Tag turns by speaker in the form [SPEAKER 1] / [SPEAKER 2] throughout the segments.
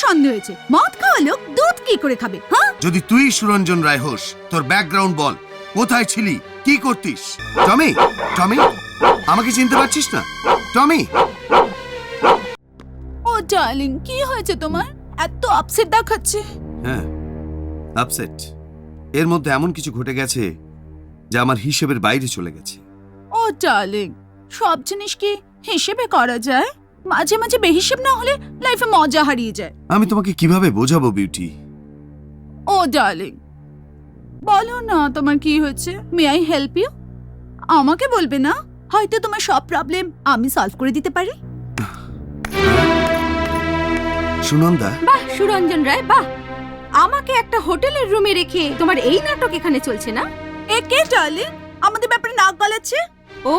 [SPEAKER 1] সন্দেহ হয়েছে। মদ খাওয়া লোক দুধ কি করে খাবে? হ্যাঁ,
[SPEAKER 2] যদি তুই সুরঞ্জন রায় হোস, তোর ব্যাকগ্রাউন্ড বল, কোথায় ছিলি, কি করতিস? টমি, টমি, আমাকে চিনতে পারছিস না? টমি,
[SPEAKER 1] ও ডার্লিং, কি হয়েছে তোমার? এত আপসেট দেখাচ্ছে।
[SPEAKER 2] হ্যাঁ, আপসেট। এর মধ্যে এমন কিছু ঘটে গেছে যা আমার হিসেবের বাইরে চলে গেছে।
[SPEAKER 1] ও ডার্লিং, সব জিনিস কি হিসেবে করা যায়? মাঝে মাঝে বেহিসেব না হলে লাইফে মজা হারিয়ে যায়।
[SPEAKER 2] আমি তোমাকে কিভাবে বোঝাবো বিউটি?
[SPEAKER 1] ও ডার্লিং, বলো না তোমার কি হয়েছে। May I help you? আমাকে বলবে না, হয়তো তোমার সব প্রবলেম আমি সলভ করে দিতে পারি।
[SPEAKER 2] সুনন্দা,
[SPEAKER 3] বাহ সুরঞ্জন রায়, বাহ! আমাকে একটা হোটেলের রুমে রেখে তোমার এই নাটক এখানে চলছে না?
[SPEAKER 1] এ কে ডার্লিং আমাদের ব্যাপারে নাক গলাচ্ছে?
[SPEAKER 3] ও,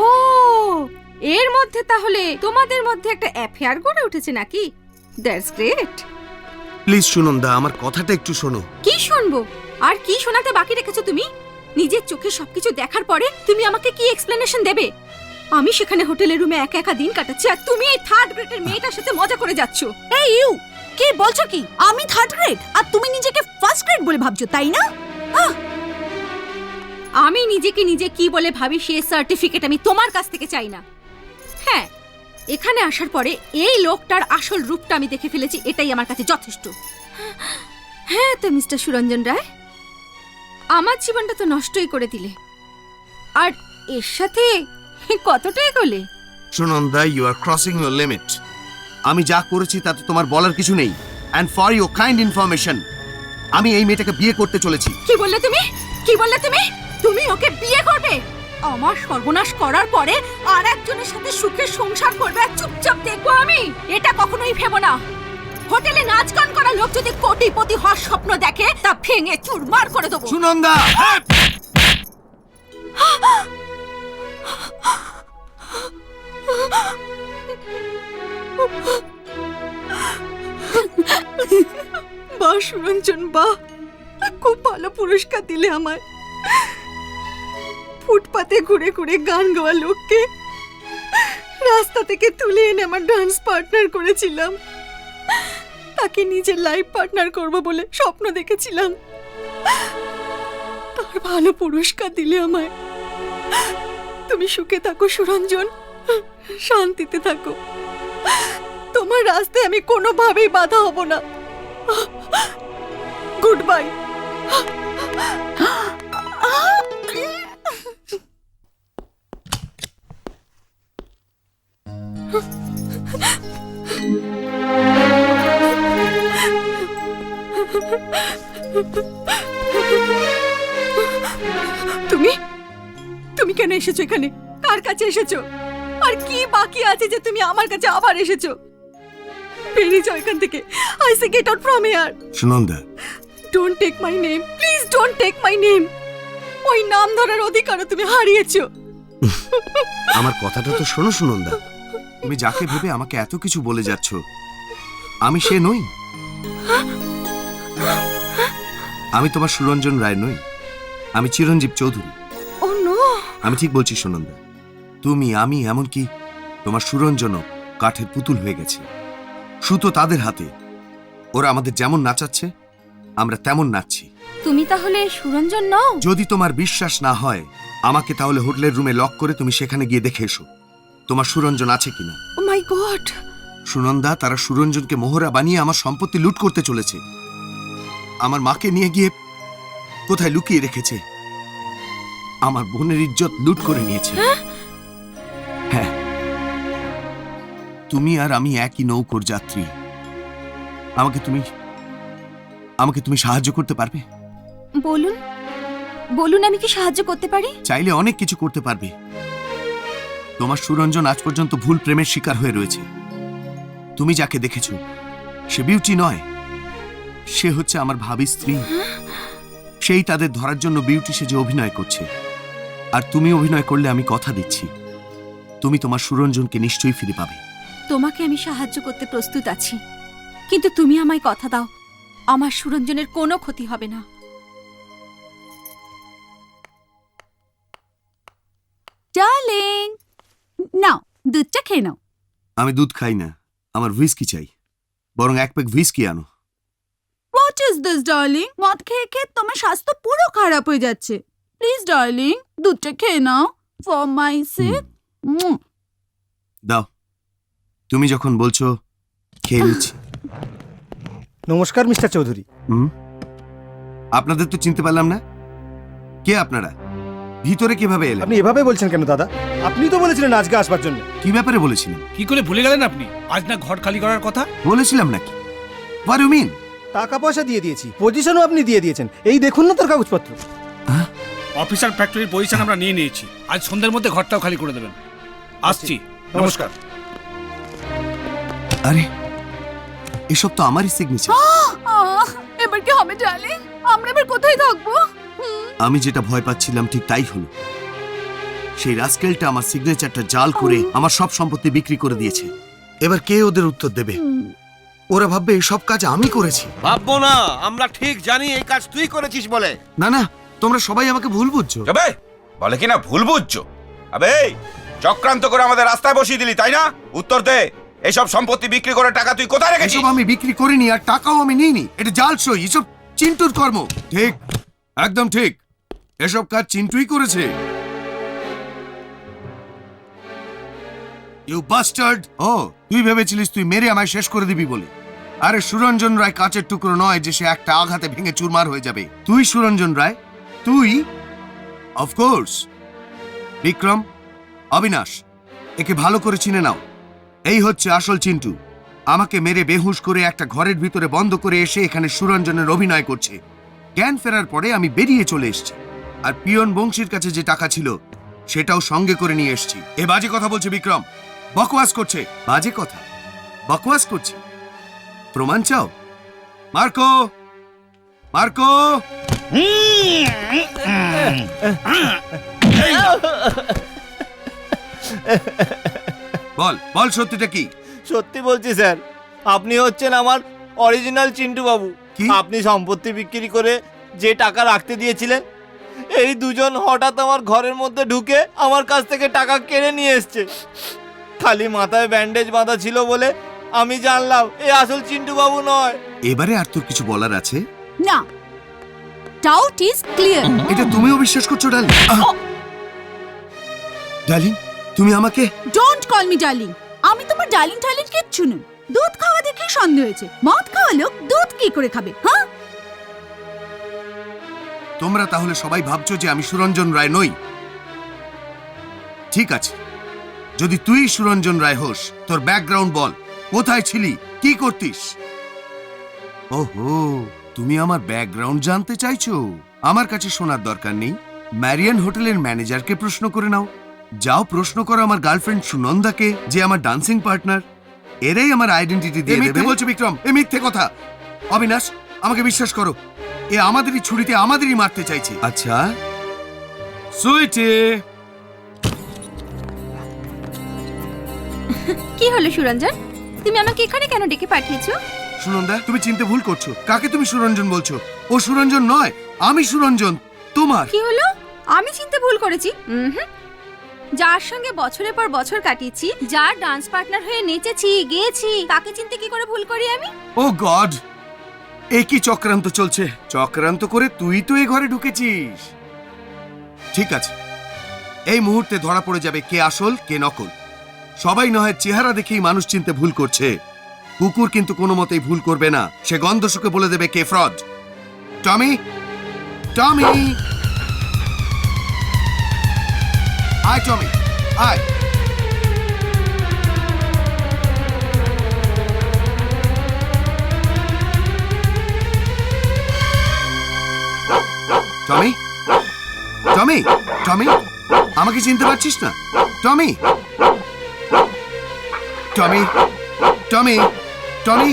[SPEAKER 3] এর মধ্যে তাহলে তোমাদের মধ্যে একটা অ্যাফেয়ার গড়ে উঠেছে নাকি? That's great.
[SPEAKER 2] প্লিজ সুনন্দা, আমার কথাটা একটু শোনো।
[SPEAKER 3] কি শুনবো? আর কি শোনাতে বাকি রেখেছো তুমি? নিজের চোখে সবকিছু দেখার পরে তুমি আমাকে কি এক্সপ্লেনেশন দেবে? আমি সেখানে হোটেলের রুমে একা একা দিন কাটাচ্ছি, আর তুমি এই থার্ড গ্রেডের মেয়েটার সাথে মজা করে যাচ্ছ।
[SPEAKER 1] এই ইউ, কি বলছো কি? আমি থার্ড গ্রেড আর তুমি নিজেকে ফার্স্ট গ্রেড বলে ভাবছো, তাই না?
[SPEAKER 3] আমি নিজেকে নিজে কি বলে ভাবি সে সার্টিফিকেট আমি তোমার কাছ থেকে চাই না। হ্যাঁ, এখানে আসার পরে এই লোকটার আসল রূপটা আমি দেখে ফেলেছি, এটাই আমার কাছে যথেষ্ট। হ্যাঁ তো মিস্টার সুরঞ্জন রায়, আমার জীবনটা তো নষ্টই করে দিলে, আর এর সাথে কতটা এগোলে।
[SPEAKER 2] Sunanda, you are crossing your limit. আমি যা করেছি তাতে তোমার বলার কিছু নেই। And for your kind information, আমি এই মেয়েটাকে বিয়ে করতে চলেছি।
[SPEAKER 3] কি বললে তুমি? কি বললে তুমি? তুমি ওকে বিয়ে করবে? আমার সর্বনাশ করার পরে আর একজনের সাথে সুখে সংসার করবে আর চুপচাপ দেখবো আমি? এটা কখনোই ভেবো না। হোটেলে নাচ গান করা লোক যদি কোটিপতি হওয়ার স্বপ্ন দেখে, তা ভেঙে চুরমার করে দেবো।
[SPEAKER 2] সুনন্দা,
[SPEAKER 1] বাহ সুরঞ্জন, বাহ, খুব ভালো পুরস্কার দিলে আমায়। ফুটপাতে ঘুরে ঘুরে গান গাওয়া লোককে রাস্তা থেকে তুলে এনে আমার ডান্স পার্টনার করেছিলাম। তাকে নিজের লাইফ পার্টনার করব বলে স্বপ্ন দেখেছিলাম, তার ভালো পুরস্কার দিলে আমায়। তুমি সুখে থাকো সুরঞ্জন, শান্তিতে থাকো। তোমার রাস্তায় আমি কোনোভাবেই বাধা হব না। Good bye. তুমি তুমি কেন এসেছো এখানে? কার কাছে এসেছো? আর কি বাকি আছে যে তুমি আমার কাছে আবার এসেছো? বেরিয়ে যাও এখান থেকে। I say get out from here.
[SPEAKER 2] Sunanda,
[SPEAKER 1] don't take my name, please don't take my name. ওই নাম ধরার অধিকারও তুমি হারিয়েছো।
[SPEAKER 2] আমার কথাটা তো শোনো সুনন্দা। তুমি যাকে ভেবে আমাকে এত কিছু বলে যাচ্ছ, আমি সে নই। আমি তোমার সুরঞ্জন রায় নই, আমি চিরঞ্জীব চৌধুরী।
[SPEAKER 1] ও নো,
[SPEAKER 2] আমি ঠিক বলছি সুনন্দা। তুমি, আমি, এমনকি তোমার সুরঞ্জনও কাঠের পুতুল হয়ে গেছে। সুতো তাদের হাতে। ওরা আমাদের যেমন নাচাচ্ছে আমরা তেমন নাচছি।
[SPEAKER 3] তুমি তাহলে সুরঞ্জন নও?
[SPEAKER 2] যদি তোমার বিশ্বাস না হয়, আমাকে তাহলে হোটেলের রুমে লক করে তুমি সেখানে গিয়ে দেখে এসো তোমার সুরঞ্জন আছে কিনা।
[SPEAKER 1] ও মাই গড।
[SPEAKER 2] সুনন্দা, তারা সুরঞ্জনকে মোহরা বানিয়ে আমার সম্পত্তি লুট করতে চলেছে। আমার মাকে নিয়ে গিয়ে কোথায় লুকিয়ে রেখেছে। আমার বোনের ইজ্জত লুট করে নিয়েছে। হ্যাঁ, তুমি আর আমি একই নৌকোর যাত্রী। আমাকে তুমি সাহায্য করতে পারবে?
[SPEAKER 3] বলুন, বলুন, আমি কি সাহায্য করতে পারি?
[SPEAKER 2] চাইলে অনেক কিছু করতে পারবে। তোমার সুরঞ্জন আজ পর্যন্ত ভুল প্রেমের শিকার হয়ে রয়েছে। তুমি যাকে দেখেছো সে বিউটি নয়, সে হচ্ছে আমার ভাবি স্ত্রী। সেই তাদের ধরার জন্য বিউটি সেজে অভিনয় করছে। আর তুমি অভিনয় করলে আমি কথা দিচ্ছি, তুমি তোমার সুরঞ্জনকে নিশ্চয়ই ফিরে পাবে।
[SPEAKER 3] তোমাকে আমি সাহায্য করতে প্রস্তুত আছি, কিন্তু তুমি আমায় কথা দাও, আমার সুরঞ্জনের কোনো ক্ষতি হবে না।
[SPEAKER 1] ডার্লিং, নাও দুধটা খেয়ে নাও।
[SPEAKER 2] আমি দুধ খাই না, আমার হুইস্কি চাই। বরং এক প্যাক হুইস্কি আনো।
[SPEAKER 4] What is this darling? মদ খেয়ে খেয়ে তোমার স্বাস্থ্য পুরো খারাপ হয়ে যাচ্ছে। প্লিজ ডার্লিং, দুধটা খেয়ে নাও ফর মাই সেক।
[SPEAKER 2] দাও, তুমি যখন বলছো খেয়ে নিচ্ছি।
[SPEAKER 5] নমস্কার মিস্টার চৌধুরী।
[SPEAKER 2] আপনাদের তো চিনতে পারলাম না, কে আপনারা? ভিতরে কিভাবে এলেন?
[SPEAKER 5] আপনি এভাবে বলছেন কেন দাদা? আপনি তো বলেছিলেন আজকে আসবার জন্য।
[SPEAKER 2] কি ব্যাপারে বলেছিলেন?
[SPEAKER 6] কি করে ভুলে গেলেন আপনি? আজ না ঘর খালি করার কথা।
[SPEAKER 2] বলেছিলাম নাকি? What you mean?
[SPEAKER 5] টাকা পয়সা দিয়ে দিয়েছি, পজিশনও আপনি দিয়ে দিয়েছেন। এই দেখুন না তোর কাগজপত্র।
[SPEAKER 6] অফিসার ফ্যাক্টরির পজিশন আমরা নিয়ে নিয়েছি। আজ সন্ধ্যের মধ্যে ঘরটাও খালি করে দেবেন। আসছি, নমস্কার।
[SPEAKER 2] আরে এসব তো আমারই সিগনেচার।
[SPEAKER 4] এবার কি হবে ডার্লিং? আমরা এবার কোথায় থাকবো?
[SPEAKER 2] আমি যেটা ভয় পাচ্ছিলাম ঠিক তাই হলো। সেই রাস্কেলটা আমার সিগনেচারটা জাল করে আমার সব সম্পত্তি বিক্রি করে দিয়েছে। এবার কে ওদের উত্তর দেবে? ওরা ভাববে এই সব কাজ আমি করেছি।
[SPEAKER 7] ভাববো না, আমরা ঠিক জানি এই কাজ তুই করেছিস বলে।
[SPEAKER 2] না না, তোমরা সবাই আমাকে ভুল বুঝছো।
[SPEAKER 8] যাবে বলে কিনা ভুল বুঝছো। আবে চক্রান্ত করে আমাদের রাস্তায় বসিয়ে দিলি, তাই না? উত্তর দে, এসব সম্পত্তি বিক্রি করে টাকা তুই কোথায় রেখেছিস?
[SPEAKER 2] এসব আমি বিক্রি করিনি, আর টাকাও আমি নিইনি। এটা জাল সই, এসব চিন্টুর কর্ম। ঠিক, একদম ঠিক, এসব কাজ চিন্টুই করেছে। You bastard! ও, তুই ভেবেছিলিস তুই মেরে আমায় শেষ করে দিবি বলে। আরে সুরঞ্জন রায় কাচের টুকরো নয় যে সে একটা আঘাতে ভেঙে চুরমার হয়ে যাবে। তুই সুরঞ্জন রায়, তুই অফকোর্স। বিক্রম, অবিনাশ, একে ভালো করে চিনে নাও। এই হচ্ছে আসল চিন্টু। আমাকে মেরে বেহুশ করে একটা ঘরের ভিতরে বন্ধ করে এসে এখানে সুরঞ্জনের অভিনয় করছে। জ্ঞান ফেরার পরে আমি বেরিয়ে চলে এসেছি, আর পিয়ন বংশীর কাছে যে টাকা ছিল সেটাও সঙ্গে করে নিয়ে এসেছি। এ বাজে কথা বলছে বিক্রম, বকওয়াস করছে। বাজে কথা বকওয়াস করছে? প্রমাণ চাও? Marco, Marco! বল বল, সত্যিটা কি?
[SPEAKER 7] সত্যি বলছি স্যার, আপনি হচ্ছেন আমার অরিজিনাল চিন্টু বাবু।
[SPEAKER 2] কি?
[SPEAKER 7] আপনি সম্পত্তি বিক্রি করে যে টাকা রাখতে দিয়েছিলেন, এই দুজন হঠাৎ আমার ঘরের মধ্যে ঢুকে আমার কাছ থেকে টাকা কেড়ে নিয়ে এসছে। খালি মাথায় ব্যান্ডেজ বাঁধা ছিল বলে আমি জানলাম এ আসল চিন্টু বাবু নয়।
[SPEAKER 2] এবারে আর তোর কিছু বলার আছে?
[SPEAKER 4] না, ডাউট ইজ ক্লিয়ার।
[SPEAKER 2] এটা তুমিও বিশ্বাস করছো ডার্লিং? ডার্লিং, তুমি আমাকে
[SPEAKER 4] ডোন্ট কল মি ডার্লিং। আমি তোমার ডার্লিং টার্লিং কিচ্ছু নই। দুধ খাওয়া দেখে সন্দেহ হয়েছে। মদ খাওয়া লোক দুধ কি করে খাবে? হ্যাঁ,
[SPEAKER 2] তোমরা তাহলে সবাই ভাবছো যে আমি সুরঞ্জন রায় নই। ঠিক আছে, যদি তুই সুরঞ্জন রায় হোস, তোর ব্যাকগ্রাউন্ড বল। কোথায় ছিলি, কি করতিস? ওহো, তুমি আমার ব্যাকগ্রাউন্ড জানতে চাইছো? আমার কাছে শোনার দরকার নেই। ম্যারিয়ান হোটেলের ম্যানেজারকে প্রশ্ন করে নাও। যাও প্রশ্ন করো আমার গার্লফ্রেন্ড সুনন্দাকে, যে আমার ডান্সিং পার্টনার। এরাই আমার আইডেন্টিটি দিয়ে দেবে। মিথ্যে বলছো বিক্রম, এ মিথ্যে কথা। অবিনাশ, আমাকে বিশ্বাস করো, এ আমাদেরই ছুরিতে আমাদেরই মারতে চাইছে। আচ্ছা সুইটি।
[SPEAKER 3] কি হলো সুরঞ্জন? তুমি আমাকে এখানে কেন ডেকে পাঠিয়েছো?
[SPEAKER 2] সুনন্দা, তুমি চিনতে ভুল করছো। কাকে তুমি সুরঞ্জন বলছো? ও সুরঞ্জন নয়, আমি সুরঞ্জন। তোমার
[SPEAKER 3] কি হলো? আমি চিনতে ভুল করেছি? যার সঙ্গে বছরের পর বছর কাটিয়েছি, যার ডান্স পার্টনার হয়ে নেচেছি গেয়েছি, তাকে চিনতে কি করে ভুল করি আমি?
[SPEAKER 2] ও গড, এ কি চক্রান্ত চলছে? চক্রান্ত করে তুই তো এ ঘরে ঢুকেছিস। ঠিক আছে, এই মুহূর্তে ধরা পড়ে যাবে কে আসল কে নকল। সবাই নয় চেহারা দেখেই মানুষ চিনতে ভুল করছে। কুকুর কিন্তু কোনো মতেই ভুল করবে না। সে গন্ধ শুকে বলে দেবে কে ফ্রড। টমি, টমি, আয় টমি, আয়। টমি, টমি, টমি, আমাকে চিনতে পারছিস না? টমি, টমি, টমি, টমি,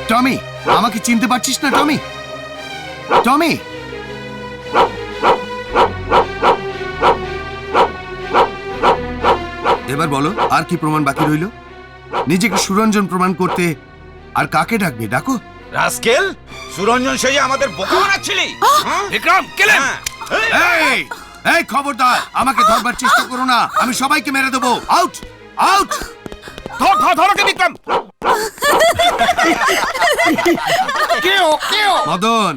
[SPEAKER 2] টমি, আমাকে চিনতে পারছিস না? টমি, টমি, এবার বলো, আর কি প্রমাণ বাকি রইল? নিজেকে সুরঞ্জন প্রমাণ করতে আর কাকে ডাকবে? ডাকো।
[SPEAKER 8] রাস্কেল, সুরঞ্জন সেই আমাদের বোকা বানাচ্ছিলি?
[SPEAKER 6] বিক্রম, কেলেন?
[SPEAKER 2] এই, এই খবরদার, আমাকে ধরবার চেষ্টা করো না। আমি সবাইকে মেরে দেবো। Out, out.
[SPEAKER 8] ধর ধর ধর ওকে বিক্রম।
[SPEAKER 2] মদন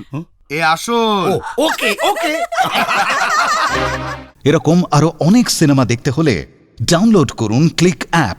[SPEAKER 2] এ আসল।
[SPEAKER 6] ওকে ওকে।
[SPEAKER 9] এরকম আরো অনেক সিনেমা দেখতে হলে ডাউনলোড করুন ক্লিক অ্যাপ।